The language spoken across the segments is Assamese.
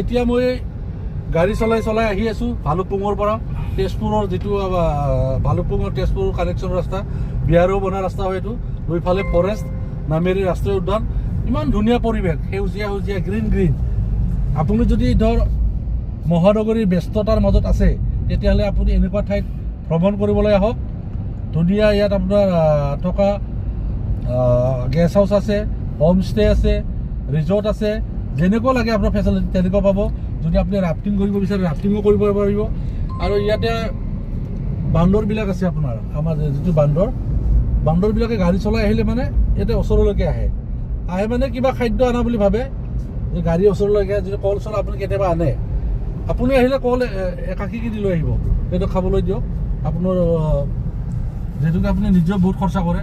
এতিয়া মই গাড়ী চলাই আহি আছোঁ ভালুকপুঙৰ পৰা তেজপুৰৰ যিটো ভালুকপুঙৰ তেজপুৰ কানেকশ্যন ৰাস্তা বিহাৰো বনা ৰাস্তা হয় এইটো দুইফালে ফৰেষ্ট নামেৰি ৰাষ্ট্ৰীয় উদ্যান ইমান ধুনীয়া পৰিৱেশ সেউজীয়া গ্ৰীণ আপুনি যদি ধৰ মহানগৰীৰ ব্যস্ততাৰ মাজত আছে তেতিয়াহ'লে আপুনি এনেকুৱা ঠাইত ভ্ৰমণ কৰিবলৈ আহক ধুনীয়া ইয়াত আপোনাৰ থকা গেষ্ট হাউচ আছে হোমষ্টে আছে ৰিজৰ্ট আছে যেনেকুৱা লাগে আপোনাৰ ফেচিলিটি তেনেকুৱা পাব যদি আপুনি ৰাফটিং কৰিব বিচাৰে ৰাফটিঙো কৰিব পাৰিব আৰু ইয়াতে বান্দৰবিলাক আছে আপোনাৰ আমাৰ যিটো বান্দৰবিলাকে গাড়ী চলাই আহিলে মানে ইয়াতে ওচৰলৈকে আহে মানে কিবা খাদ্য আনা বুলি ভাবে যে গাড়ী ওচৰলৈকে যদি কল চল আপুনি কেতিয়াবা আনে আপুনি আহিলে কল একাশী কিনি লৈ আহিব সেইটো খাবলৈ দিয়ক আপোনাৰ যিহেতুকে আপুনি নিজেও বহুত খৰচা কৰে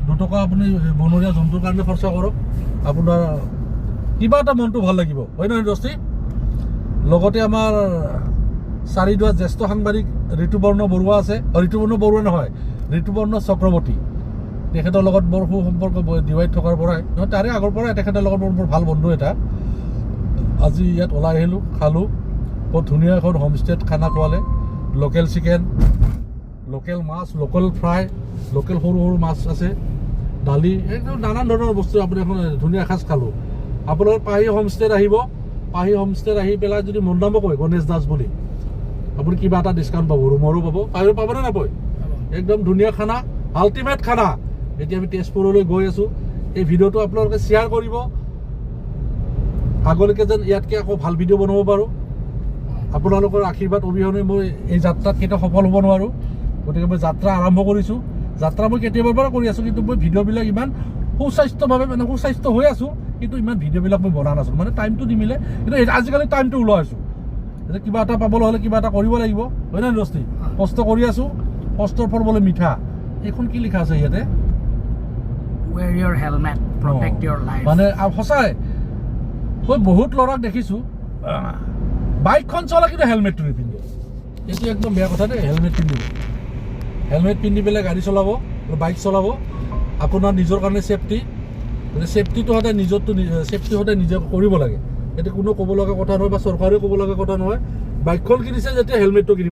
2 টকা আপুনি বনৰীয়া জন্তুৰ কাৰণে খৰচা কৰক আপোনাৰ কিবা এটা মনটো ভাল লাগিব হয় নহয় দোস্তি লগতে আমাৰ চাৰিদুৱাৰ জ্যেষ্ঠ সাংবাদিক ঋতুপৰ্ণ বৰুৱা আছে ঋতুপৰ্ণ বৰুৱা নহয় ঋতুপৰ্ণ চক্ৰৱৰ্তী তেখেতৰ লগত বৰ সুসম্পৰ্ক ডিৱাইড থকাৰ পৰাই নহয় তাৰে আগৰ পৰাই তেখেতৰ লগত মোৰ ভাল বন্ধু এটা আজি ইয়াত ওলাই আহিলোঁ খালোঁ বহুত ধুনীয়া এখন হোমষ্টেত খানা খোৱালে লোকেল চিকেন লোকেল মাছ লোকেল ফ্ৰাই লোকেল সৰু মাছ আছে দালি একদম নানান ধৰণৰ বস্তু আপুনি এখন ধুনীয়া এসাঁজ খালোঁ আপোনাৰ পাহি হোমষ্টেত আহিব পাহি হোমষ্টেত আহি পেলাই যদি মোৰ নামো কয় গণেশ দাস বুলি আপুনি কিবা এটা ডিছকাউণ্ট পাব ৰুমৰো পাব পাহিও পাবনে নাপায় একদম ধুনীয়া খানা আল্টিমেট খানা এতিয়া আমি তেজপুৰলৈ গৈ আছোঁ এই ভিডিঅ'টো আপোনালোকে শ্বেয়াৰ কৰিব আগলৈকে যেন ইয়াতকৈ আকৌ ভাল ভিডিঅ' বনাব পাৰোঁ আপোনালোকৰ আশীৰ্বাদ অবিহনে মই এই যাত্ৰাত কেতিয়াও সফল হ'ব নোৱাৰোঁ গতিকে মই যাত্ৰা আৰম্ভ কৰিছোঁ যাত্ৰা মই কেতিয়াবাৰ পৰা কৰি আছোঁ কিন্তু মই ভিডিঅ'বিলাক ইমান সুস্বাস্থ্যভাৱে মানে সুস্বাস্থ্য হৈ আছোঁ কিন্তু ইমান ভিডিঅ'বিলাক মই বনা নাছিলোঁ মানে টাইমটো নিমিলে কিন্তু আজিকালি টাইমটো ওলাই আছোঁ এতিয়া কিবা এটা পাবলৈ হ'লে কিবা এটা কৰিব লাগিব হয় নহয় দোস্তি কষ্ট কৰি আছোঁ কষ্টৰ ফল বোলে মিঠা এইখন কি লিখা আছে ইয়াতে wear your helmet protect your life মানে সঁচাই মই বহুত ল'ৰাক দেখিছোঁ বাইকখন চলা কিন্তু হেলমেটটো নিপিন্ধে এইটো একদম বেয়া কথা দেই হেলমেট পিন্ধি পেলাই গাড়ী চলাব বাইক চলাব আপোনাৰ নিজৰ কাৰণে ছেফটিটো সদায় ছেফটি সদায় নিজে কৰিব লাগে এতিয়া কোনো ক'ব লগা কথা নহয় বা চৰকাৰেও ক'ব লগা কথা নহয় বাইকখন কিনিছে যেতিয়া হেলমেটটো কিনিব